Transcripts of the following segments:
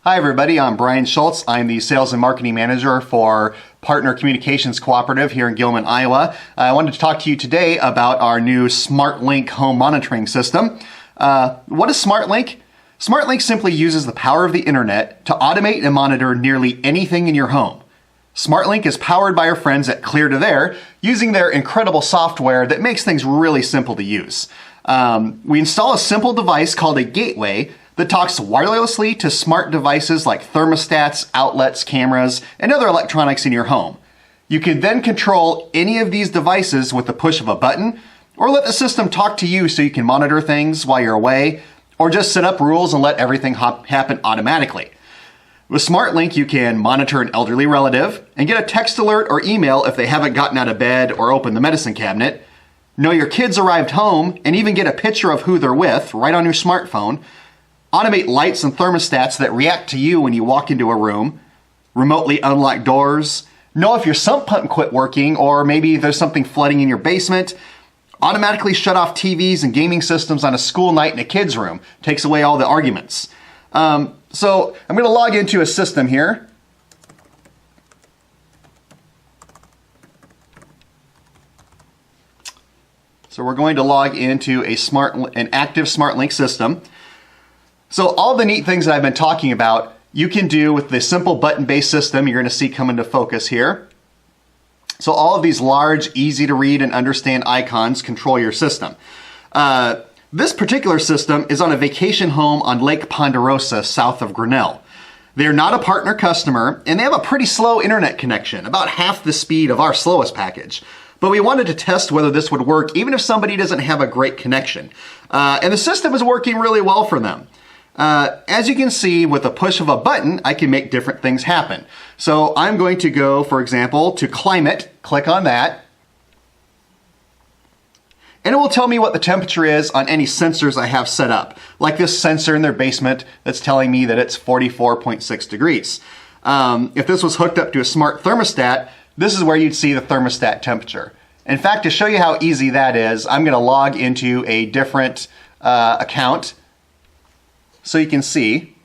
Hi everybody, I'm Brian Schultz. I'm the Sales and Marketing Manager for Partner Communications Cooperative here in Gilman, Iowa. I wanted to talk to you today about our new SmartLink home monitoring system. What is SmartLink? SmartLink simply uses the power of the internet to automate and monitor nearly anything in your home. SmartLink is powered by our friends at Clear2There using their incredible software that makes things really simple to use. We install a simple device called a gateway that talks wirelessly to smart devices like thermostats, outlets, cameras, and other electronics in your home. You can then control any of these devices with the push of a button, or let the system talk to you so you can monitor things while you're away, or just set up rules and let everything happen automatically. With SmartLink, you can monitor an elderly relative and get a text alert or email if they haven't gotten out of bed or opened the medicine cabinet, know your kids arrived home, and even get a picture of who they're with right on your smartphone, automate lights and thermostats that react to you when you walk into a room, remotely unlock doors, know if your sump pump quit working or maybe there's something flooding in your basement, automatically shut off TVs and gaming systems on a school night in a kid's room. Takes away all the arguments. So I'm going to log into a system here. So we're going to log into an active SmartLink system. So all the neat things that I've been talking about, you can do with the simple button-based system you're going to see come into focus here. So all of these large, easy to read and understand icons control your system. This particular system is on a vacation home on Lake Ponderosa, south of Grinnell. They're not a partner customer, and they have a pretty slow internet connection, about half the speed of our slowest package. But we wanted to test whether this would work even if somebody doesn't have a great connection. And the system is working really well for them. As you can see, with the push of a button, I can make different things happen. So I'm going to go, for example, to climate, click on that, and it will tell me what the temperature is on any sensors I have set up, like this sensor in their basement that's telling me that it's 44.6 degrees. If this was hooked up to a smart thermostat, this is where you'd see the thermostat temperature. In fact, to show you how easy that is, I'm going to log into a different account so you can see.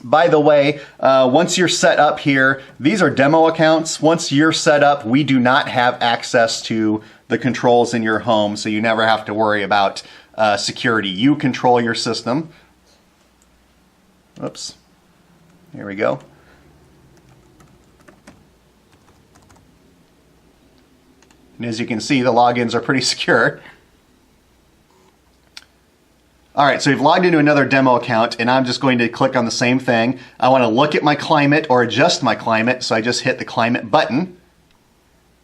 By the way, once you're set up here, these are demo accounts. Once you're set up, we do not have access to the controls in your home, so you never have to worry about security. You control your system. Oops. Here we go. And as you can see, the logins are pretty secure. All right, so we've logged into another demo account, and I'm just going to click on the same thing. I want to look at my climate or adjust my climate, so I just hit the climate button,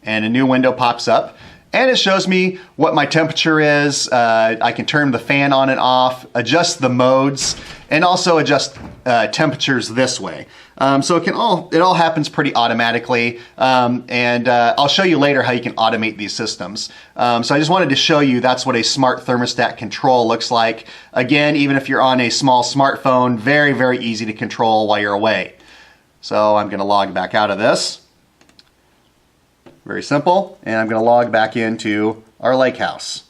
and a new window pops up, and it shows me what my temperature is. I can turn the fan on and off, adjust the modes, and also adjust temperatures this way. So it all happens pretty automatically, and I'll show you later how you can automate these systems. So I just wanted to show you that's what a smart thermostat control looks like. Again, even if you're on a small smartphone, very, very easy to control while you're away. So I'm going to log back out of this. Very simple, and I'm going to log back into our lake house.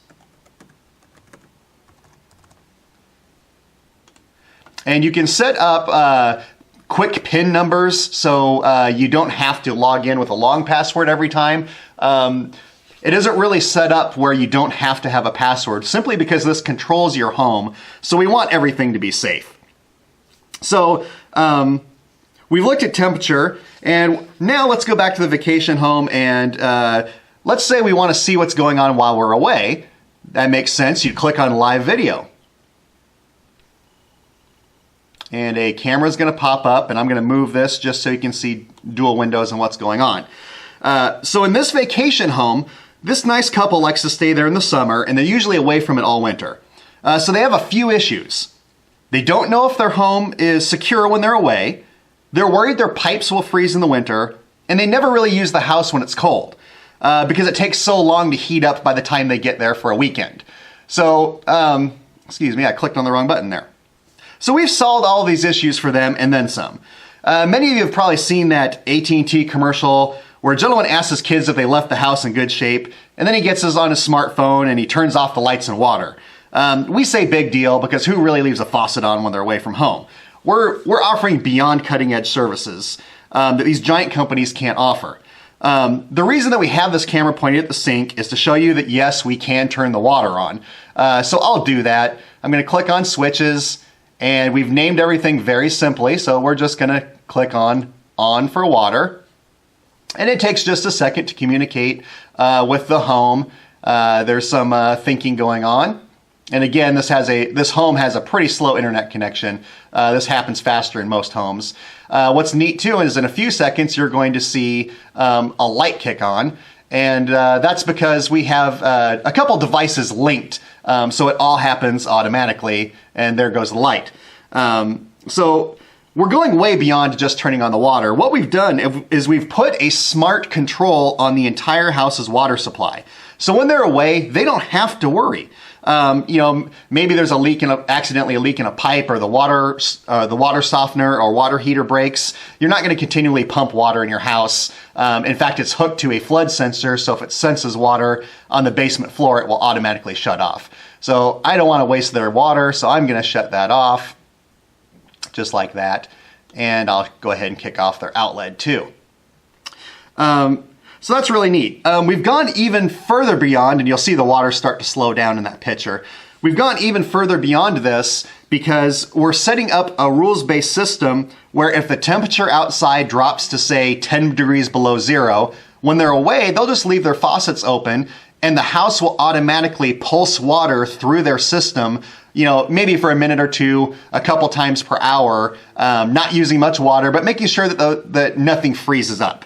And you can set up quick PIN numbers, so you don't have to log in with a long password every time. It isn't really set up where you don't have to have a password, simply because this controls your home, so we want everything to be safe. So we've looked at temperature, and now let's go back to the vacation home, and let's say we want to see what's going on while we're away. That makes sense. You click on live video. And a camera is going to pop up, and I'm going to move this just so you can see dual windows and what's going on. So in this vacation home, this nice couple likes to stay there in the summer, and they're usually away from it all winter. So they have a few issues. They don't know if their home is secure when they're away, they're worried their pipes will freeze in the winter, and they never really use the house when it's cold because it takes so long to heat up by the time they get there for a weekend. So, excuse me, I clicked on the wrong button there. So we've solved all of these issues for them and then some. Many of you have probably seen that AT&T commercial where a gentleman asks his kids if they left the house in good shape, and then he gets us on his smartphone and he turns off the lights and water. We say big deal because who really leaves a faucet on when they're away from home? We're offering beyond cutting edge services that these giant companies can't offer. The reason that we have this camera pointed at the sink is to show you that yes, we can turn the water on. So I'll do that. I'm going to click on switches, and we've named everything very simply. So we're just going to click on for water. And it takes just a second to communicate with the home. There's some thinking going on. And again, this home has a pretty slow internet connection. This happens faster in most homes. What's neat too is in a few seconds, you're going to see a light kick on. And that's because we have a couple devices linked. So it all happens automatically, and there goes the light. So we're going way beyond just turning on the water. What we've done is we've put a smart control on the entire house's water supply. So when they're away, they don't have to worry. Maybe there's accidentally a leak in a pipe, or the water softener or water heater breaks. You're not going to continually pump water in your house. In fact, it's hooked to a flood sensor, so if it senses water on the basement floor, it will automatically shut off. So I don't want to waste their water, so I'm going to shut that off, just like that. And I'll go ahead and kick off their outlet too. So that's really neat. We've gone even further beyond, and you'll see the water start to slow down in that picture. We've gone even further beyond this because we're setting up a rules-based system where if the temperature outside drops to, say, 10 degrees below zero, when they're away, they'll just leave their faucets open, and the house will automatically pulse water through their system, maybe for a minute or two, a couple times per hour, not using much water, but making sure that nothing freezes up.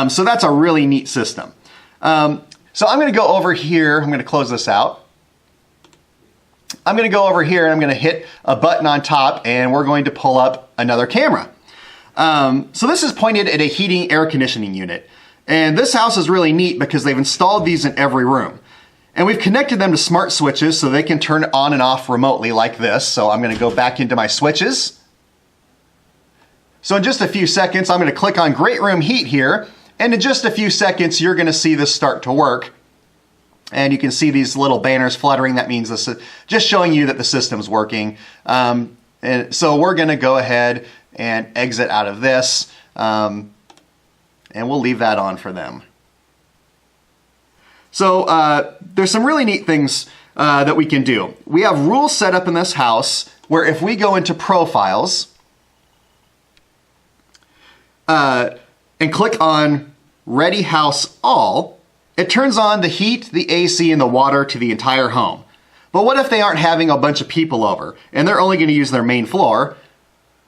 So that's a really neat system. So I'm going to go over here. I'm going to close this out. I'm going to go over here and I'm going to hit a button on top, and we're going to pull up another camera. So this is pointed at a heating air conditioning unit. And this house is really neat because they've installed these in every room. And we've connected them to smart switches so they can turn it on and off remotely like this. So I'm going to go back into my switches. So in just a few seconds, I'm going to click on Great Room Heat here. And in just a few seconds, you're going to see this start to work. And you can see these little banners fluttering. That means this is just showing you that the system's working. And so we're going to go ahead and exit out of this. And we'll leave that on for them. So there's some really neat things that we can do. We have rules set up in this house where if we go into Profiles and click on Ready House All, it turns on the heat, the AC, and the water to the entire home. But what if they aren't having a bunch of people over and they're only going to use their main floor?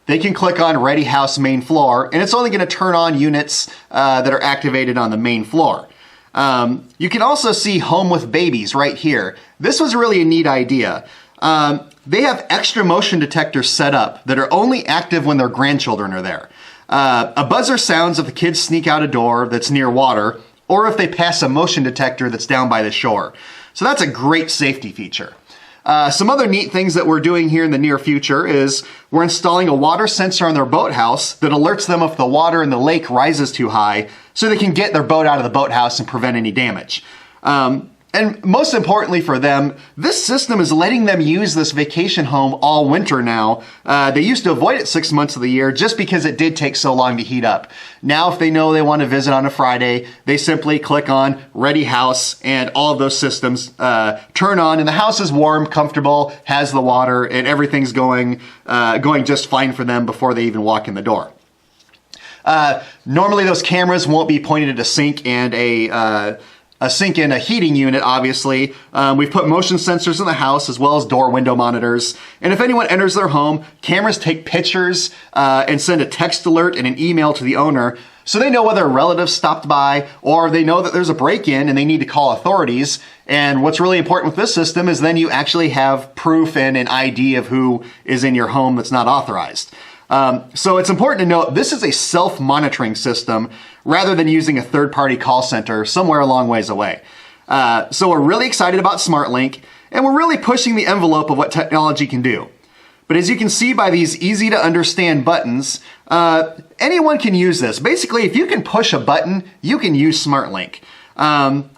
They can click on Ready House Main Floor, and it's only going to turn on units that are activated on the main floor. You can also see Home with Babies right here. This was really a neat idea. They have extra motion detectors set up that are only active when their grandchildren are there. A buzzer sounds if the kids sneak out a door that's near water, or if they pass a motion detector that's down by the shore. So that's a great safety feature. Some other neat things that we're doing here in the near future is we're installing a water sensor on their boathouse that alerts them if the water in the lake rises too high so they can get their boat out of the boathouse and prevent any damage. And most importantly for them, this system is letting them use this vacation home all winter now. They used to avoid it 6 months of the year just because it did take so long to heat up. Now, if they know they want to visit on a Friday, they simply click on Ready House and all of those systems turn on, and the house is warm, comfortable, has the water, and everything's going just fine for them before they even walk in the door. Normally those cameras won't be pointed at a sink and a heating unit, obviously. We've put motion sensors in the house as well as door window monitors. And if anyone enters their home, cameras take pictures and send a text alert and an email to the owner so they know whether a relative stopped by or they know that there's a break-in and they need to call authorities. And what's really important with this system is then you actually have proof and an ID of who is in your home that's not authorized. So it's important to note this is a self-monitoring system rather than using a third-party call center somewhere a long ways away. So we're really excited about SmartLink, and we're really pushing the envelope of what technology can do. But as you can see by these easy-to-understand buttons, anyone can use this. Basically, if you can push a button, you can use SmartLink.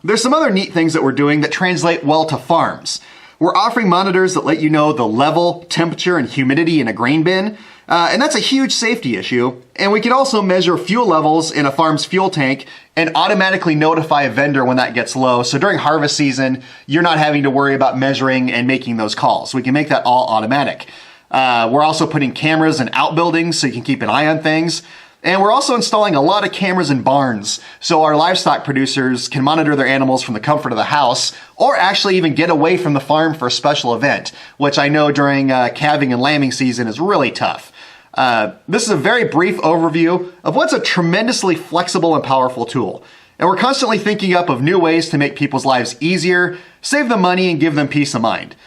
There's some other neat things that we're doing that translate well to farms. We're offering monitors that let you know the level, temperature, and humidity in a grain bin. And that's a huge safety issue. And we can also measure fuel levels in a farm's fuel tank and automatically notify a vendor when that gets low. So during harvest season, you're not having to worry about measuring and making those calls. We can make that all automatic. We're also putting cameras in outbuildings so you can keep an eye on things. And we're also installing a lot of cameras in barns so our livestock producers can monitor their animals from the comfort of the house or actually even get away from the farm for a special event, which I know during calving and lambing season is really tough. This is a very brief overview of what's a tremendously flexible and powerful tool. And we're constantly thinking up of new ways to make people's lives easier, save them money, and give them peace of mind.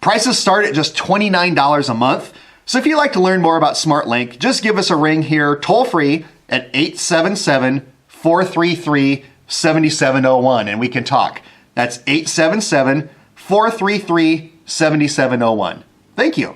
Prices start at just $29 a month. So if you'd like to learn more about SmartLink, just give us a ring here toll free at 877-433-7701 and we can talk. That's 877-433-7701. Thank you.